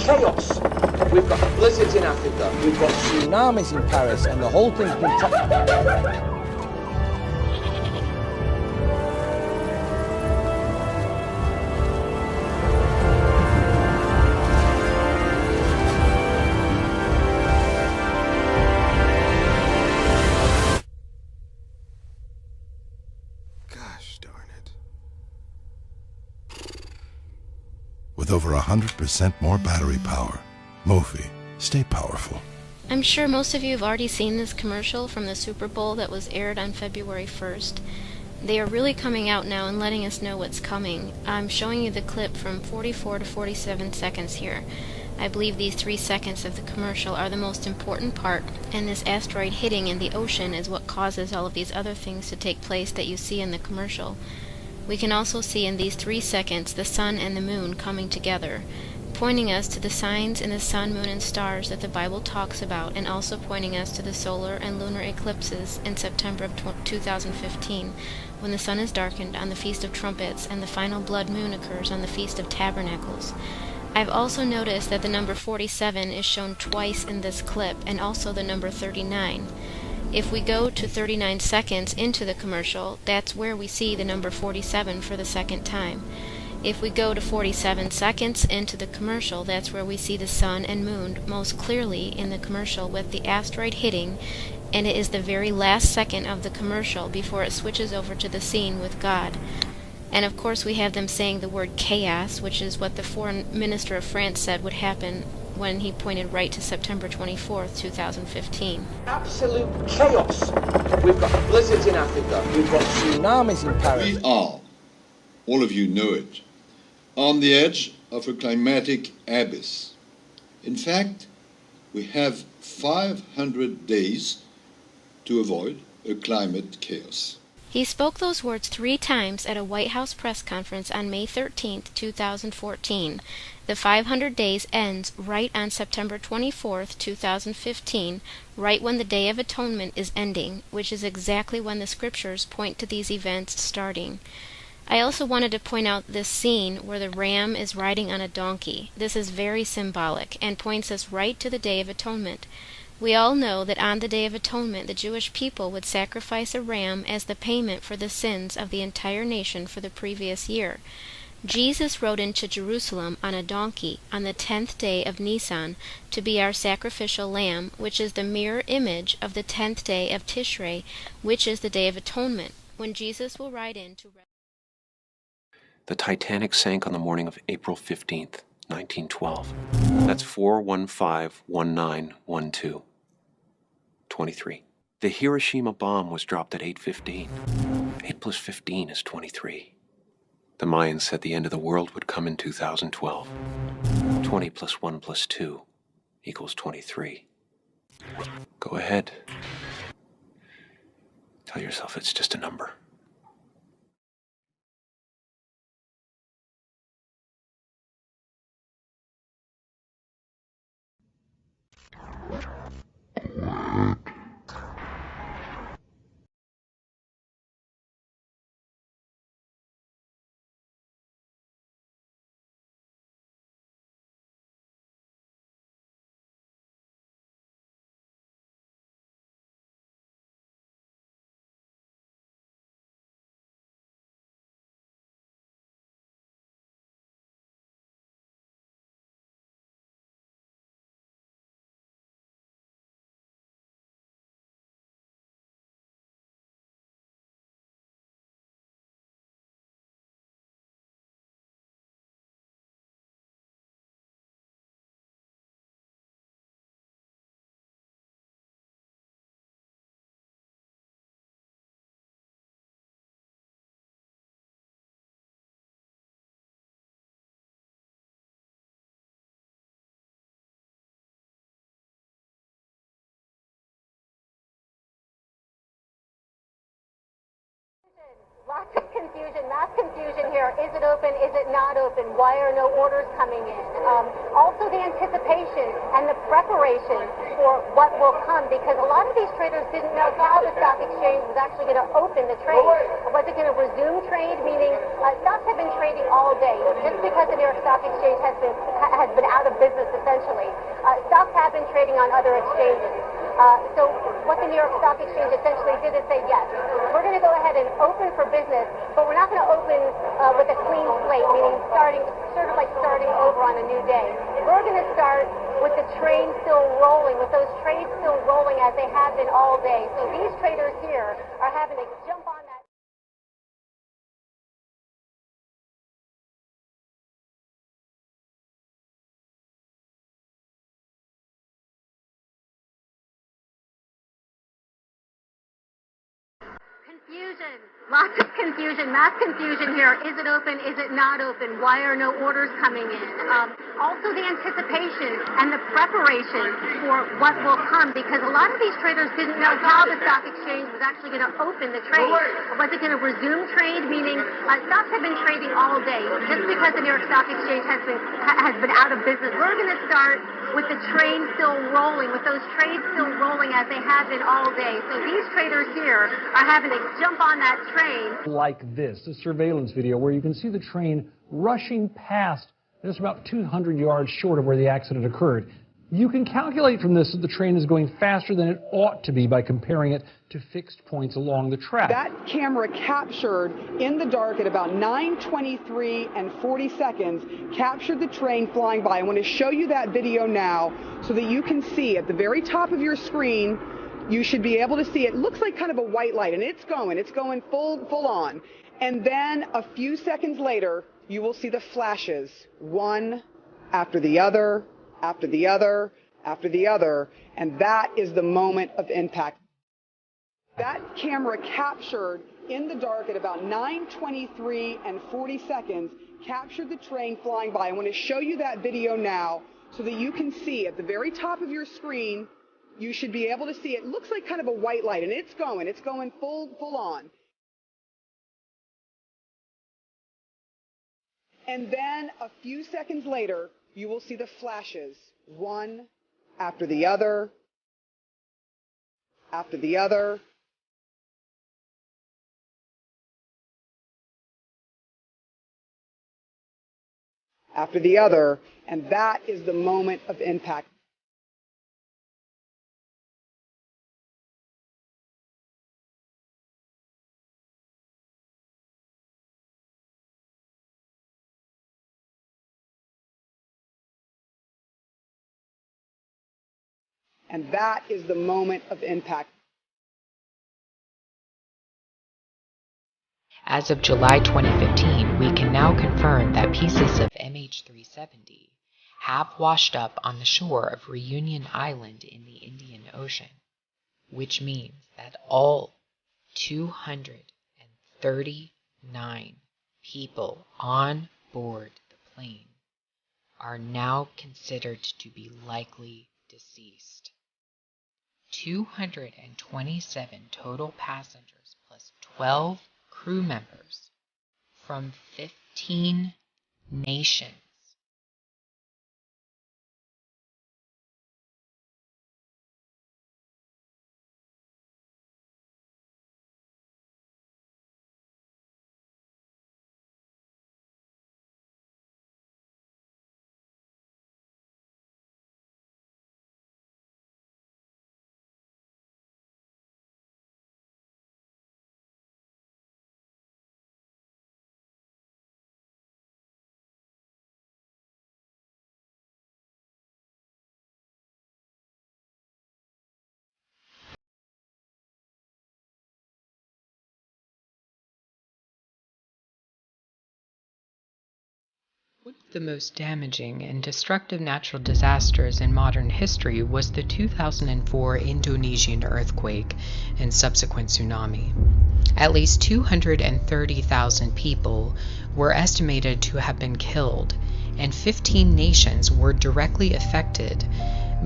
chaos. We've got blizzards in Africa. We've got tsunamis in Paris, and the whole thing's been... Gosh darn it. With over 100% more battery power, Mophie, stay powerful. I'm sure most of you have already seen this commercial from the Super Bowl that was aired on February 1st. They are really coming out now and letting us know what's coming. I'm showing you the clip from 44 to 47 seconds here. I believe these 3 seconds of the commercial are the most important part, and this asteroid hitting in the ocean is what causes all of these other things to take place that you see in the commercial. We can also see in these 3 seconds the sun and the moon coming together, pointing us to the signs in the sun, moon, and stars that the Bible talks about, and also pointing us to the solar and lunar eclipses in September of 2015, when the sun is darkened on the Feast of Trumpets and the final blood moon occurs on the Feast of Tabernacles. I've also noticed that the number 47 is shown twice in this clip, and also the number 39. If we go to 39 seconds into the commercial, that's where we see the number 47 for the second time. If we go to 47 seconds into the commercial, that's where we see the sun and moon most clearly in the commercial with the asteroid hitting, and it is the very last second of the commercial before it switches over to the scene with God. And of course we have them saying the word chaos, which is what the foreign minister of France said would happen when he pointed right to September 24th, 2015. Absolute chaos. We've got blizzards in Africa. We've got tsunamis in Paris. We are, all of you know it, on the edge of a climatic abyss. In fact, we have 500 days to avoid a climate chaos. He spoke those words 3 times at a White House press conference on May 13, 2014. The 500 days ends right on September 24, 2015, right when the Day of Atonement is ending, which is exactly when the scriptures point to these events starting. I also wanted to point out this scene where the ram is riding on a donkey. This is very symbolic and points us right to the Day of Atonement. We all know that on the Day of Atonement the Jewish people would sacrifice a ram as the payment for the sins of the entire nation for the previous year. Jesus rode into Jerusalem on a donkey on the 10th day of Nisan to be our sacrificial lamb, which is the mirror image of the 10th day of Tishrei, which is the Day of Atonement, when Jesus will ride in to... The Titanic sank on the morning of April 15th, 1912. That's 4-1-5-19-12. 23. The Hiroshima bomb was dropped at 8:15. 8 plus 15 is 23. The Mayans said the end of the world would come in 2012. 20 plus 1 plus 2 equals 23. Go ahead. Tell yourself it's just a number. Lots of confusion, mass confusion here. Is it open? Is it not open? Why are no orders coming in? Also the anticipation and the preparation for what will come, because a lot of these traders didn't know how the stock exchange was actually going to open the trade. Was it going to resume trade, meaning stocks have been trading all day. Just because the New York Stock Exchange has been out of business, essentially, stocks have been trading on other exchanges. So what the New York Stock Exchange essentially did is say, yes, we're going to go ahead and open for business, but we're not going to open with a clean slate, meaning starting over on a new day. We're going to start with the train still rolling, with those trades still rolling as they have been all day. So these traders here are having to jump on that. Confusion, lots of confusion, mass confusion here. Is it open? Is it not open? Why are no orders coming in? Also the anticipation and the preparation for what will come, because a lot of these traders didn't know how the stock exchange was actually going to open the trade. Was it going to resume trade, meaning stocks have been trading all day. Just because the New York Stock Exchange has been out of business, we're going to start with the train still rolling, with those trades still rolling as they have been all day. So these traders here are having to jump on that train. Like this, a surveillance video where you can see the train rushing past just about 200 yards short of where the accident occurred. You can calculate from this that the train is going faster than it ought to be by comparing it to fixed points along the track. That camera captured in the dark at about 9:23 and 40 seconds, captured the train flying by. I want to show you that video now so that you can see at the very top of your screen. You should be able to see it. Looks like kind of a white light, and it's going full on. And then a few seconds later, you will see the flashes, one after the other, after the other, after the other, and that is the moment of impact. That camera captured in the dark at about 9:23 and 40 seconds, captured the train flying by. I want to show you that video now so that you can see at the very top of your screen. You should be able to see it. Looks like kind of a white light, and it's going full on. And then a few seconds later, you will see the flashes, one after the other, after the other, after the other, and that is the moment of impact. And that is the moment of impact. As of July 2015, we can now confirm that pieces of MH370 have washed up on the shore of Reunion Island in the Indian Ocean, which means that all 239 people on board the plane are now considered to be likely deceased. 227 total passengers plus 12 crew members from 15 nations. One of the most damaging and destructive natural disasters in modern history was the 2004 Indonesian earthquake and subsequent tsunami. At least 230,000 people were estimated to have been killed, and 15 nations were directly affected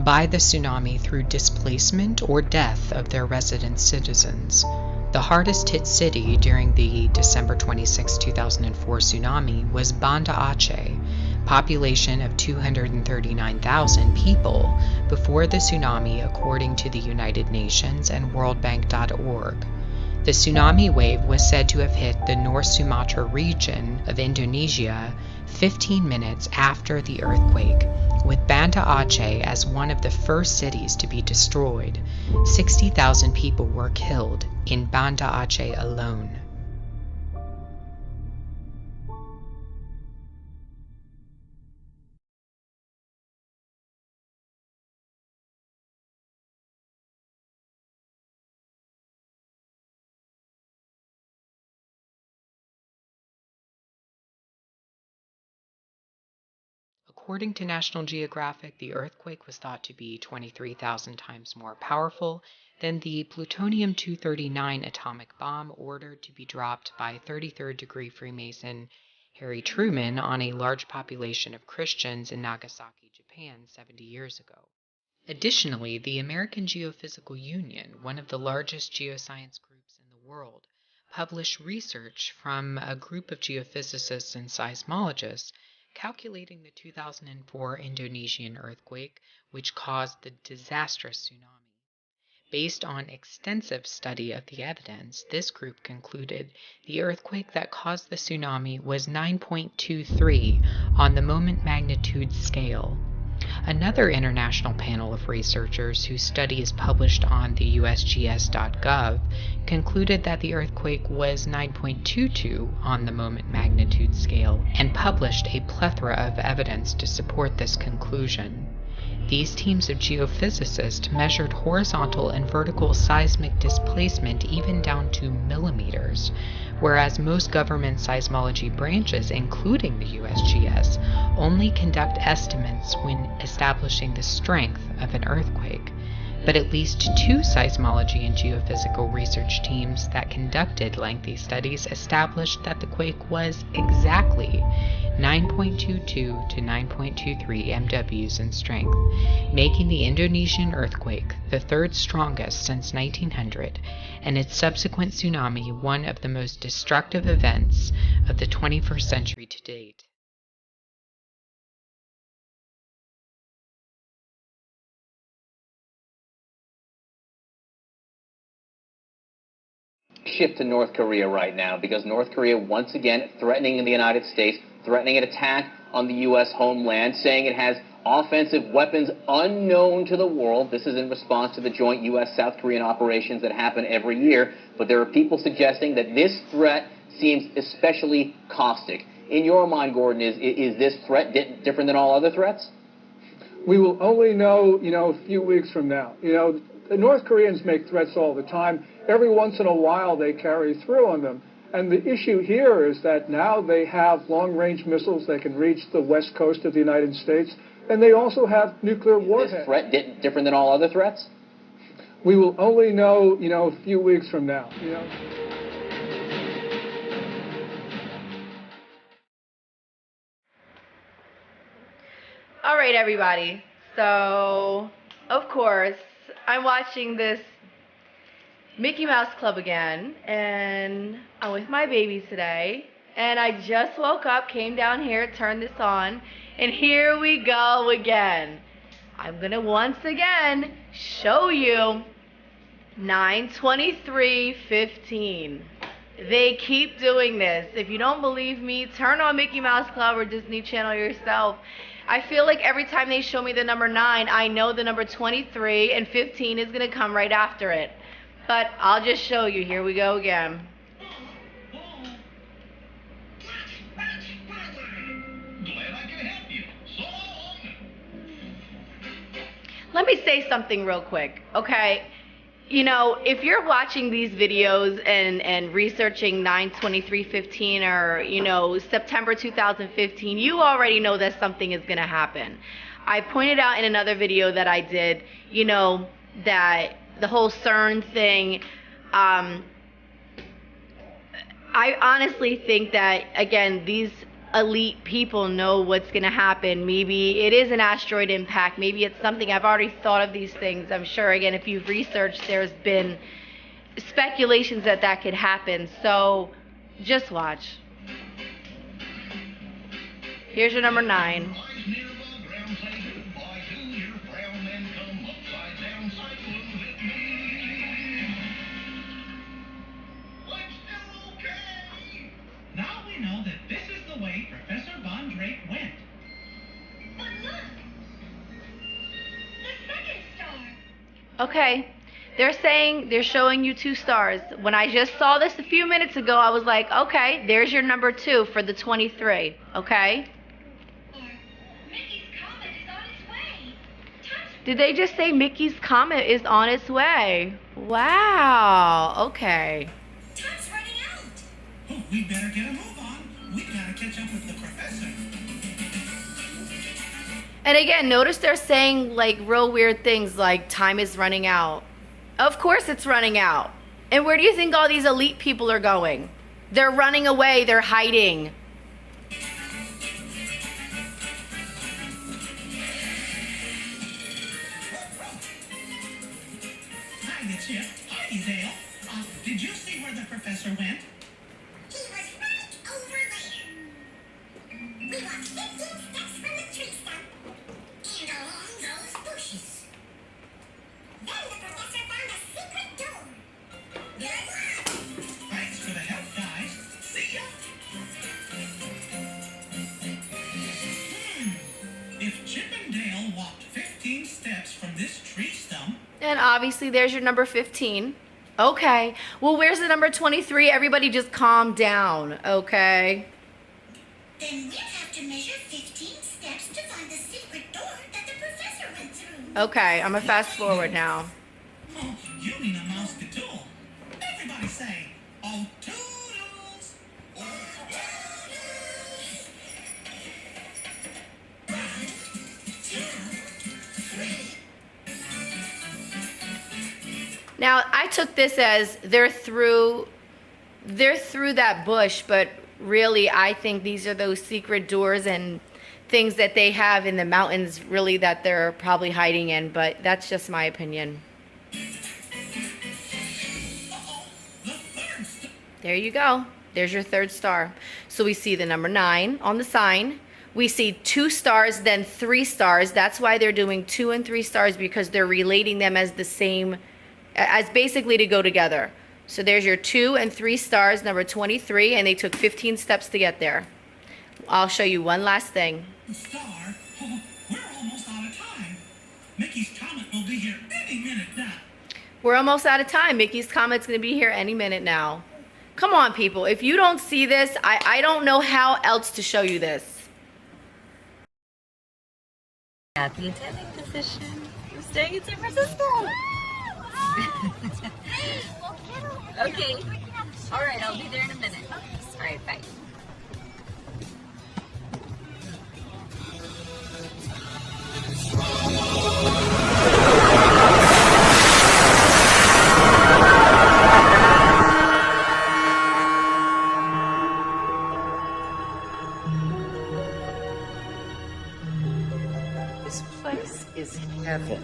by the tsunami through displacement or death of their resident citizens. The hardest hit city during the December 26, 2004 tsunami was Banda Aceh, population of 239,000 people before the tsunami, according to the United Nations and worldbank.org. The tsunami wave was said to have hit the North Sumatra region of Indonesia 15 minutes after the earthquake, with Banda Aceh as one of the first cities to be destroyed. 60,000 people were killed in Banda Aceh alone. According to National Geographic, the earthquake was thought to be 23,000 times more powerful than the plutonium-239 atomic bomb ordered to be dropped by 33rd degree Freemason Harry Truman on a large population of Christians in Nagasaki, Japan, 70 years ago. Additionally, the American Geophysical Union, one of the largest geoscience groups in the world, published research from a group of geophysicists and seismologists calculating the 2004 Indonesian earthquake, which caused the disastrous tsunami. Based on extensive study of the evidence, this group concluded the earthquake that caused the tsunami was 9.23 on the moment magnitude scale. Another international panel of researchers whose study is published on the usgs.gov concluded that the earthquake was 9.22 on the moment magnitude scale and published a plethora of evidence to support this conclusion. These teams of geophysicists measured horizontal and vertical seismic displacement even down to millimeters, whereas most government seismology branches, including the USGS, only conduct estimates when establishing the strength of an earthquake. But at least two seismology and geophysical research teams that conducted lengthy studies established that the quake was exactly 9.22 to 9.23 MWs in strength, making the Indonesian earthquake the third strongest since 1900, and its subsequent tsunami one of the most destructive events of the 21st century to date. Shift to North Korea right now, because North Korea once again threatening the United States, threatening an attack on the U.S. homeland, saying it has offensive weapons unknown to the world. This is in response to the joint U.S.-South Korean operations that happen every year. But there are people suggesting that this threat seems especially caustic. In your mind, Gordon, is this threat different than all other threats? We will only know, a few weeks from now. The North Koreans make threats all the time. Every once in a while, they carry through on them. And the issue here is that now they have long-range missiles that can reach the west coast of the United States, and they also have nuclear warheads. Is this threat different than all other threats? We will only know, a few weeks from now. All right, everybody. So, of course, I'm watching this Mickey Mouse Club again, and I'm with my baby today, and I just woke up, came down here, turned this on, and here we go again. I'm gonna once again show you 9/23/15. They keep doing this. If you don't believe me, turn on Mickey Mouse Club or Disney Channel yourself. I feel like every time they show me the number 9, I know the number 23 and 15 is gonna come right after it. But I'll just show you. Here we go again. Let me say something real quick, okay? If you're watching these videos and researching 9/23/15 or, September 2015, you already know that something is going to happen. I pointed out in another video that I did, that the whole CERN thing, I honestly think that, again, these elite people know what's going to happen. Maybe it is an asteroid impact. Maybe it's something. I've already thought of these things. I'm sure, again, if you've researched, there's been speculations that could happen. So just watch. Here's your number 9. Now we know that this is the way Professor Von Drake went. But look! The second star! Okay. They're showing you 2 stars. When I just saw this a few minutes ago, I was like, okay, there's your number 2 for the 23. Okay? Mickey's comet is on its way. Did they just say Mickey's comet is on its way? Wow. Okay. Time's running out. Oh, we better get a move on. We gotta catch up with the professor. And again, notice they're saying like real weird things like time is running out. Of course it's running out. And where do you think all these elite people are going? They're running away. They're hiding. Hi, Mitchell. Hi, Dale. Did you see where the professor went? He was right over there. We walked 15 steps from the tree stump and along those bushes. Then the professor found a secret door. There it was. Thanks for the help, guys. See ya. If Chip and Dale walked 15 steps from this tree stump. And obviously there's your number 15. Okay. Well, where's the number 23? Everybody just calm down, okay? Then we'll have to measure 15 steps to find the secret door that the professor went through. Okay, I'm gonna fast forward now. Oh, you need a mouse tool. Everybody say, oh, toodles. Oh, toodles. 1, 2, 3. Now, I took this as they're through that bush, but really I think these are those secret doors and things that they have in the mountains really that they're probably hiding in, but that's just my opinion. There you go. There's your 3rd star. So we see the number 9 on the sign. We see 2 stars, then 3 stars. That's why they're doing 2 and 3 stars, because they're relating them as the same, as basically to go together. So there's your 2 and 3 stars, number 23, and they took 15 steps to get there. I'll show you one last thing. Star, oh, we're almost out of time. Mickey's comet will be here any minute now. We're almost out of time. Mickey's comet's going to be here any minute now. Come on, people. If you don't see this, I don't know how else to show you this. At the attending position. I'm staying in San Francisco. Okay. All right, I'll be there in a minute. All right, bye. This place is heaven.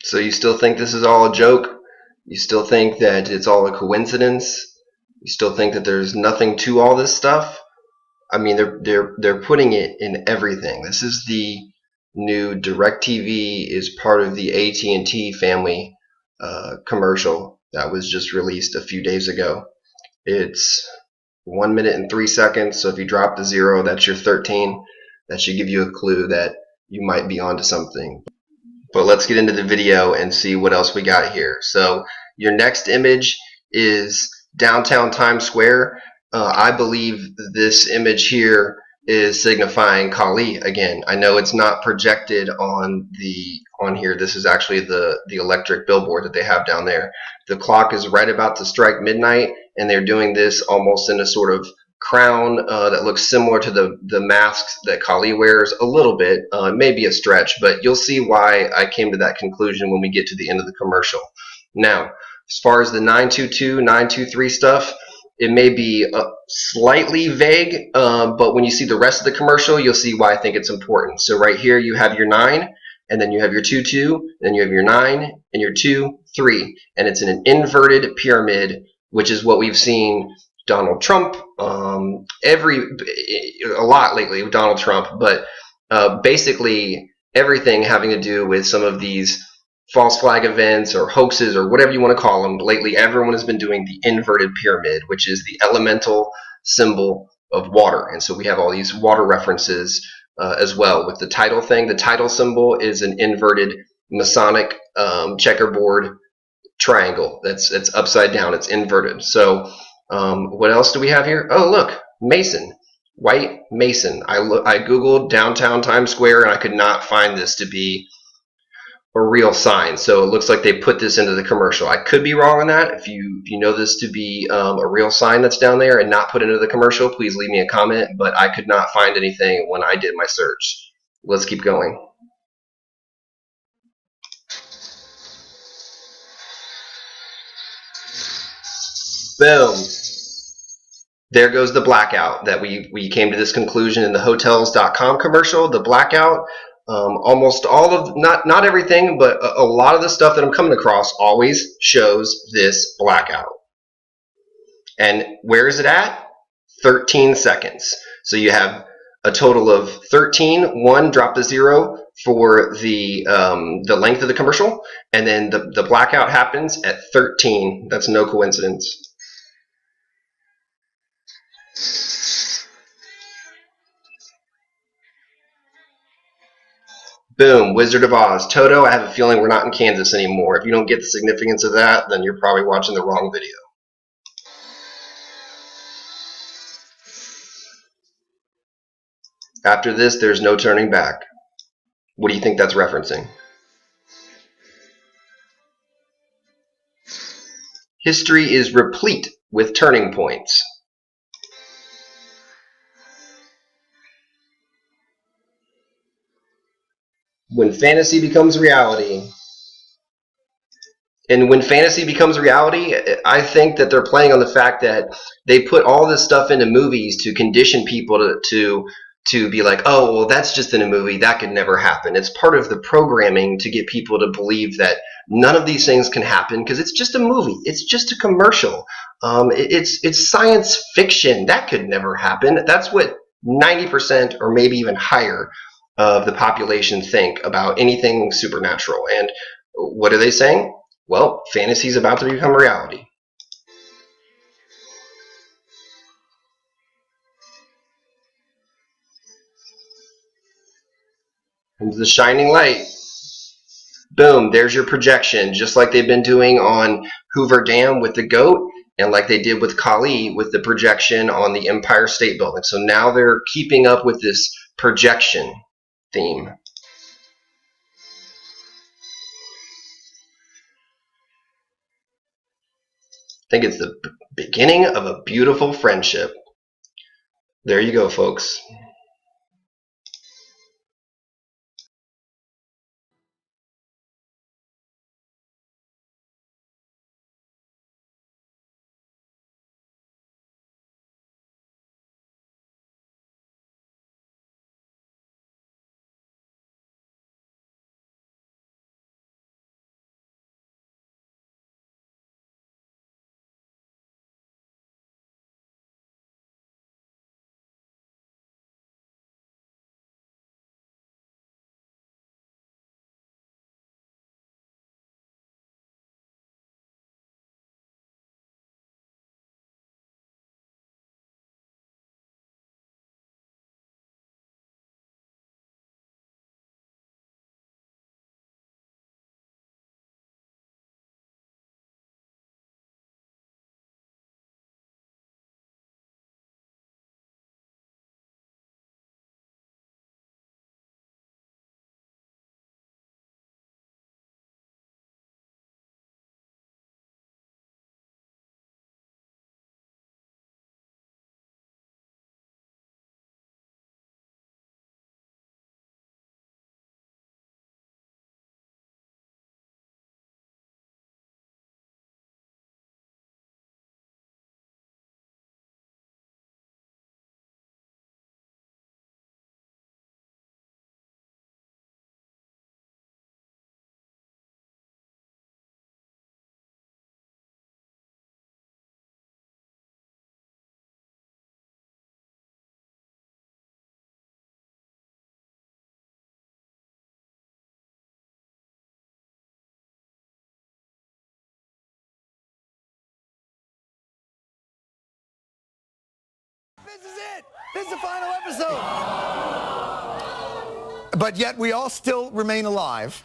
So you still think this is all a joke? You still think that it's all a coincidence? You still think that there's nothing to all this stuff? I mean, they're putting it in everything. This is the new DirecTV is part of the AT&T family commercial that was just released a few days ago. It's 1 minute and 3 seconds. So if you drop the 0, that's your 13. That should give you a clue that you might be onto something. But let's get into the video and see what else we got here. So your next image is downtown Times Square. I believe this image here is signifying Kali again. I know it's not projected on here. This is actually the electric billboard that they have down there. The clock is right about to strike midnight, and they're doing this almost in a sort of crown that looks similar to the masks that Kali wears a little bit. Maybe a stretch, but you'll see why I came to that conclusion when we get to the end of the commercial. Now, as far as the 922, 923 stuff, it may be slightly vague, but when you see the rest of the commercial, you'll see why I think it's important. So right here, you have your 9, and then you have your 22, then you have your 9, and your 2, 3, and it's in an inverted pyramid, which is what we've seen Donald Trump, a lot lately with Donald Trump, but basically everything having to do with some of these false flag events or hoaxes or whatever you want to call them. Lately, everyone has been doing the inverted pyramid, which is the elemental symbol of water. And so we have all these water references as well with the title thing. The title symbol is an inverted Masonic checkerboard triangle. It's upside down. It's inverted. So what else do we have here? Oh, look, Mason, white Mason. I googled downtown Times Square and I could not find this to be a real sign. So it looks like they put this into the commercial. I could be wrong on that. If you know this to be a real sign that's down there and not put into the commercial, please leave me a comment. But I could not find anything when I did my search. Let's keep going. Boom. There goes the blackout that we came to this conclusion in the hotels.com commercial. The blackout, almost all of, not everything, but a lot of the stuff that I'm coming across always shows this blackout. And where is it at? 13 seconds. So you have a total of 13, 1, drop the 0 for the length of the commercial, and then the blackout happens at 13. That's no coincidence. Boom, Wizard of Oz. Toto, I have a feeling we're not in Kansas anymore. If you don't get the significance of that, then you're probably watching the wrong video. After this, there's no turning back. What do you think that's referencing? History is replete with turning points. When fantasy becomes reality, and when fantasy becomes reality, I think that they're playing on the fact that they put all this stuff into movies to condition people to be like, oh, well, that's just in a movie. That could never happen. It's part of the programming to get people to believe that none of these things can happen because it's just a movie. It's just a commercial. It's science fiction. That could never happen. That's what 90% or maybe even higher of the population think about anything supernatural. And what are they saying? Well, fantasy is about to become reality. Comes the shining light. Boom, there's your projection, just like they've been doing on Hoover Dam with the goat, and like they did with Kali with the projection on the Empire State Building. So now they're keeping up with this projection theme. I think it's the beginning of a beautiful friendship. There you go, folks. This is it. This is the final episode. But yet we all still remain alive.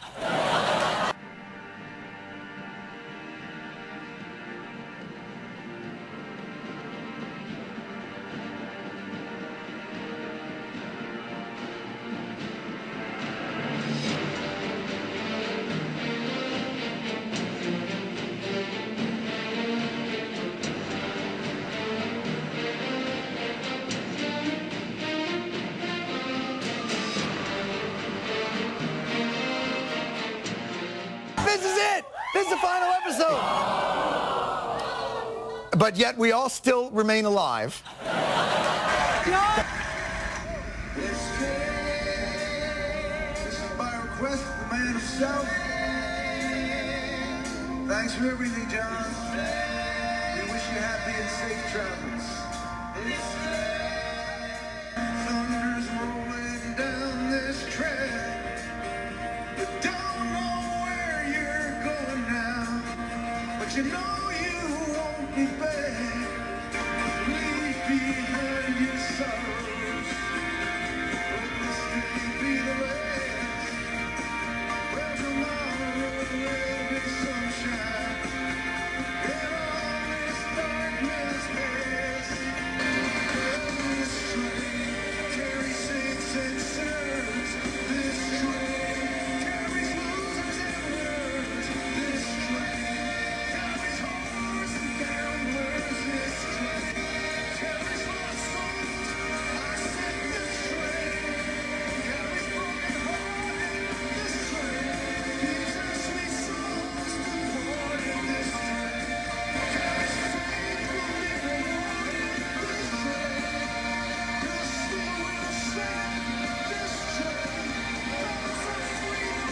This is it. This is the final episode. But yet we all still remain alive. By request, the man of South. Thanks for everything, John. We wish you happy and safe travels. Thunder's rolling down this track. You don't know where you're going now, but you know you won't be back. Leave behind your sorrows. Let this day be the last. Where tomorrow will be sunshine, and all this darkness past. This train carries saints and sinners. This train carries losers and winners. This train carries whores and gamblers. This train carries lost souls. I said this train carries broken hearted. This train keeps our sweet souls departed. This train carries faithful people wanted. This train will still will shine. This train knows our freedom.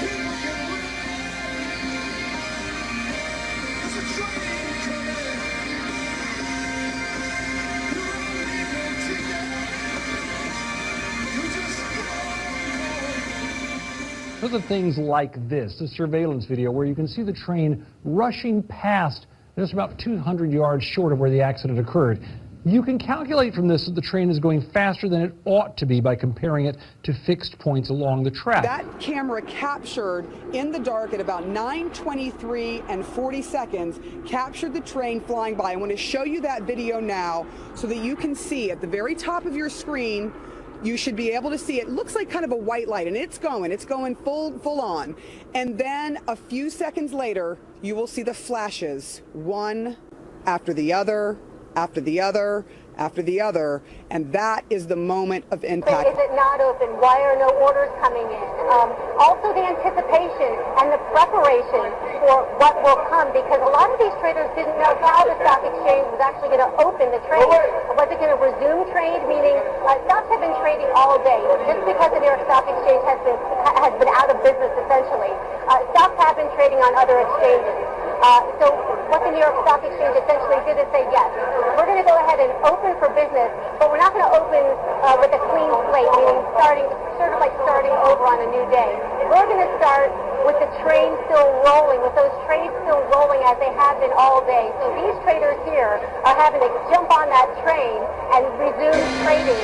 People can win. There's a train coming. You don't need no ticket. You just go. Those are things like this, the surveillance video where you can see the train rushing past just about 200 yards short of where the accident occurred. You can calculate from this that the train is going faster than it ought to be by comparing it to fixed points along the track. That camera captured in the dark at about 9:23 and 40 seconds, captured the train flying by. I want to show you that video now so that you can see at the very top of your screen. You should be able to see it. Looks like kind of a white light, and it's going full on. And then a few seconds later, you will see the flashes, one after the other, after the other, after the other, and that is the moment of impact. Is it not open? Why are no orders coming in? Also the anticipation and the preparation for what will come, because a lot of these traders didn't know how the stock exchange was actually going to open the trade. Was it going to resume trade? Meaning stocks have been trading all day. Just because the New York Stock Exchange has been out of business essentially. Stocks have been trading on other exchanges. So what the New York Stock Exchange essentially did is say, yes, we're going to go ahead and open for business, but we're not going to open with a clean slate, meaning starting over on a new day. We're going to start with the train still rolling, with those trades still rolling as they have been all day. So these traders here are having to jump on that train and resume trading.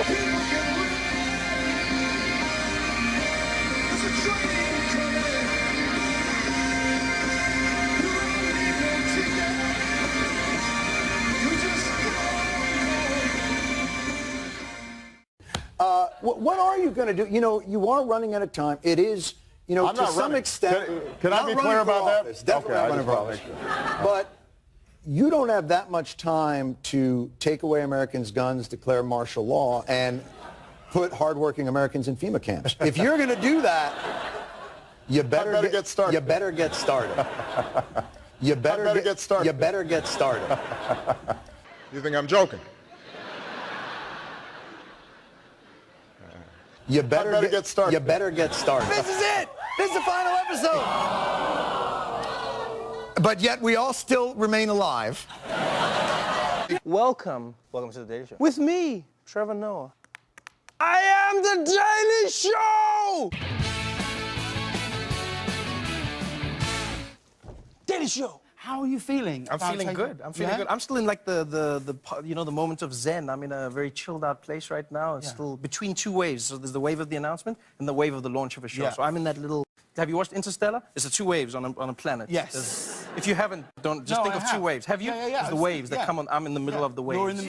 What are you going to do? You know, you are running out of time. It is, you know, to some extent. Can I be clear about that? Definitely not running for office. But you don't have that much time to take away Americans' guns, declare martial law, and put hardworking Americans in FEMA camps. If you're going to do that, you better get started. You better get started. You better get started. You better get started. You think I'm joking? You better get started. You better get started. This is it. This is the final episode. But yet we all still remain alive. Welcome to the Daily Show. With me, Trevor Noah. I am the Daily Show! Daily Show! How are you feeling? I'm feeling good. I'm feeling good. I'm still in like the moment of Zen. I'm in a very chilled out place right now. It's still between two waves. So there's the wave of the announcement and the wave of the launch of a show. So I'm in that little. Have you watched Interstellar? It's the two waves on a planet. Yes. If you haven't, don't just think of two waves. Have you? Yeah. It's the waves that come on. I'm in the middle of the waves.